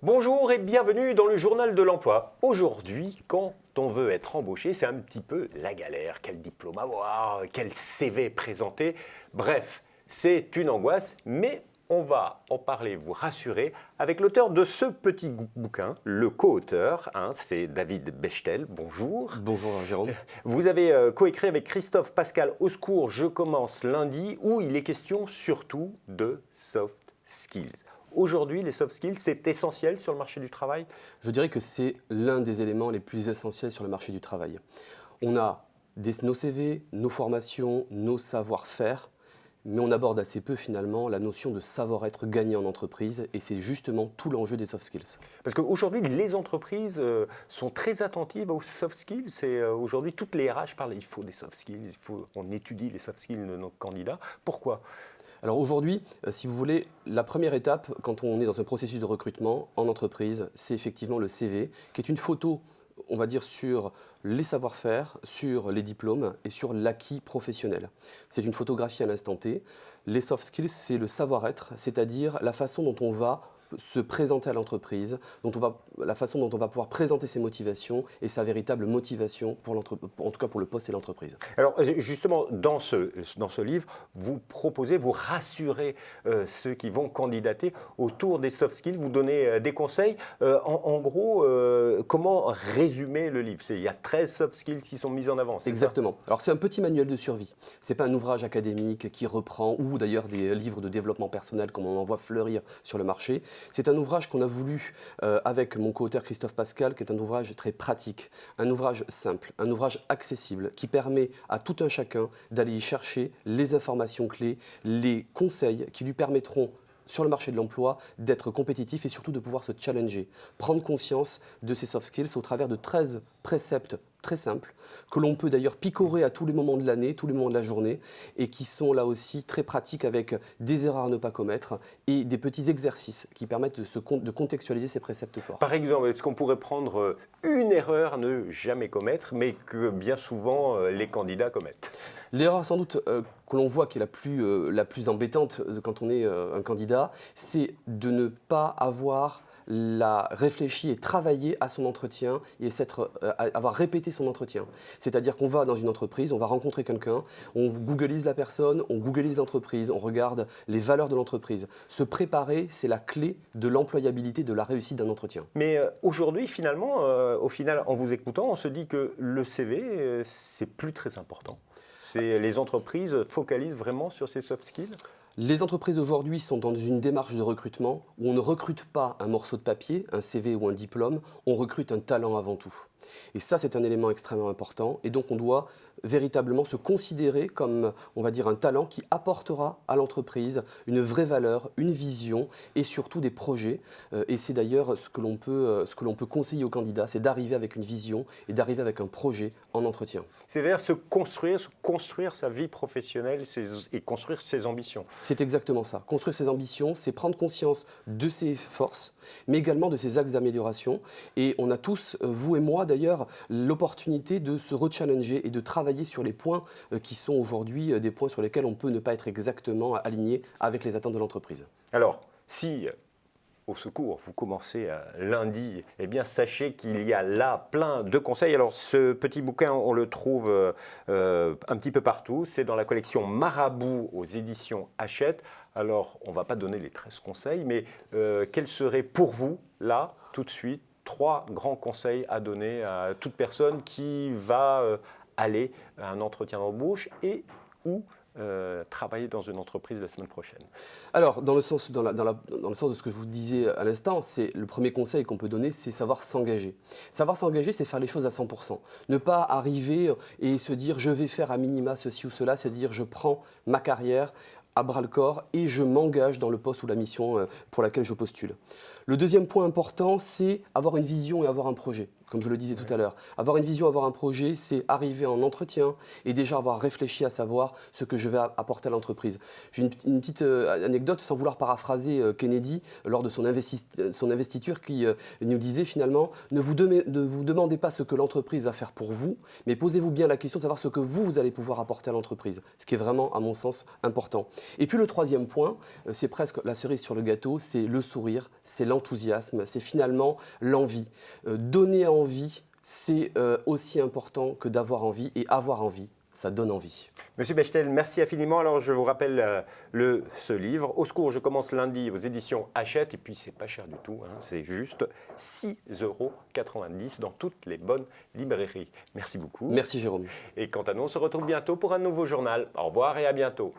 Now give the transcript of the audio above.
Bonjour et bienvenue dans le journal de l'emploi. Aujourd'hui, quand on veut être embauché, c'est un petit peu la galère. Quel diplôme avoir, quel CV présenter. Bref, c'est une angoisse, mais on va en parler, vous rassurer, avec l'auteur de ce petit bouquin, le co-auteur, c'est David Bechtel. Bonjour. Bonjour Jérôme. Vous avez coécrit avec Christophe Pascal Au secours, je commence lundi, où il est question surtout de soft skills. Aujourd'hui, les soft skills, c'est essentiel sur le marché du travail? Je dirais que c'est l'un des éléments les plus essentiels sur le marché du travail. On a nos CV, nos formations, nos savoir-faire, mais on aborde assez peu finalement la notion de savoir-être gagné en entreprise et c'est justement tout l'enjeu des soft skills. Parce qu'aujourd'hui, les entreprises sont très attentives aux soft skills. Aujourd'hui, toutes les RH parlent, il faut des soft skills, on étudie les soft skills de nos candidats. Pourquoi? Alors aujourd'hui, si vous voulez, la première étape quand on est dans un processus de recrutement en entreprise, c'est effectivement le CV, qui est une photo, on va dire, sur les savoir-faire, sur les diplômes et sur l'acquis professionnel. C'est une photographie à l'instant T. Les soft skills, c'est le savoir-être, c'est-à-dire la façon dont on va se présenter à l'entreprise, la façon dont on va pouvoir présenter ses motivations et sa véritable motivation, en tout cas pour le poste et l'entreprise. Alors justement, dans ce livre, vous proposez, vous rassurez ceux qui vont candidater autour des soft skills, vous donnez des conseils. En gros, comment résumer le livre? Il y a 13 soft skills qui sont mis en avant, c'est Exactement. Alors c'est un petit manuel de survie. Ce n'est pas un ouvrage académique qui reprend, ou d'ailleurs des livres de développement personnel comme on en voit fleurir sur le marché. C'est un ouvrage qu'on a voulu, avec mon co-auteur Christophe Pascal, qui est un ouvrage très pratique, un ouvrage simple, un ouvrage accessible, qui permet à tout un chacun d'aller y chercher les informations clés, les conseils qui lui permettront sur le marché de l'emploi, d'être compétitif et surtout de pouvoir se challenger, prendre conscience de ces soft skills au travers de 13 préceptes très simples, que l'on peut d'ailleurs picorer à tous les moments de l'année, tous les moments de la journée, et qui sont là aussi très pratiques avec des erreurs à ne pas commettre et des petits exercices qui permettent de contextualiser ces préceptes forts. Par exemple, est-ce qu'on pourrait prendre une erreur à ne jamais commettre, mais que bien souvent les candidats commettent? L'erreur sans doute que l'on voit qui est la plus embêtante quand on est un candidat, c'est de ne pas avoir réfléchi et travaillé à son entretien et avoir répété son entretien. C'est-à-dire qu'on va dans une entreprise, on va rencontrer quelqu'un, on googlise la personne, on googlise l'entreprise, on regarde les valeurs de l'entreprise. Se préparer, c'est la clé de l'employabilité, de la réussite d'un entretien. Mais aujourd'hui, finalement, en vous écoutant, on se dit que le CV, c'est plus très important. Les entreprises focalisent vraiment sur ces soft skills? Les entreprises aujourd'hui sont dans une démarche de recrutement où on ne recrute pas un morceau de papier, un CV ou un diplôme, on recrute un talent avant tout. Et ça, c'est un élément extrêmement important. Et donc, on doit véritablement se considérer comme, on va dire, un talent qui apportera à l'entreprise une vraie valeur, une vision et surtout des projets. Et c'est d'ailleurs ce que l'on peut conseiller aux candidats, c'est d'arriver avec une vision et d'arriver avec un projet en entretien. C'est-à-dire se construire sa vie professionnelle et construire ses ambitions. C'est exactement ça. Construire ses ambitions, c'est prendre conscience de ses forces, mais également de ses axes d'amélioration. Et on a tous, vous et moi d'ailleurs, l'opportunité de se rechallenger et de travailler sur les points qui sont aujourd'hui des points sur lesquels on peut ne pas être exactement aligné avec les attentes de l'entreprise. Alors, si au secours vous commencez lundi, eh bien sachez qu'il y a là plein de conseils. Alors ce petit bouquin, on le trouve un petit peu partout. C'est dans la collection Marabout aux éditions Hachette. Alors, on ne va pas donner les 13 conseils, mais quels seraient pour vous, là, tout de suite, 3 grands conseils à donner à toute personne qui va aller à un entretien d'embauche et ou travailler dans une entreprise la semaine prochaine? Alors, dans le sens de ce que je vous disais à l'instant, c'est le premier conseil qu'on peut donner, c'est savoir s'engager. Savoir s'engager, c'est faire les choses à 100%. Ne pas arriver et se dire je vais faire à minima ceci ou cela, c'est-à-dire je prends ma carrière à bras-le-corps et je m'engage dans le poste ou la mission pour laquelle je postule. Le deuxième point important, c'est avoir une vision et avoir un projet. comme je le disais tout à l'heure. Avoir une vision, avoir un projet, c'est arriver en entretien et déjà avoir réfléchi à savoir ce que je vais apporter à l'entreprise. J'ai une petite anecdote, sans vouloir paraphraser Kennedy, lors de son investiture, qui nous disait finalement, ne vous demandez pas ce que l'entreprise va faire pour vous, mais posez-vous bien la question de savoir ce que vous allez pouvoir apporter à l'entreprise. Ce qui est vraiment, à mon sens, important. Et puis le troisième point, c'est presque la cerise sur le gâteau, c'est le sourire, c'est l'enthousiasme, c'est finalement l'envie. Donner envie, c'est aussi important que d'avoir envie, et avoir envie, ça donne envie. Monsieur Bechtel, merci infiniment. Alors, je vous rappelle ce livre. Au secours, je commence lundi aux éditions Hachette. Et puis, c'est pas cher du tout. Hein, c'est juste 6,90 € dans toutes les bonnes librairies. Merci beaucoup. Merci Jérôme. Et quant à nous, on se retrouve bientôt pour un nouveau journal. Au revoir et à bientôt.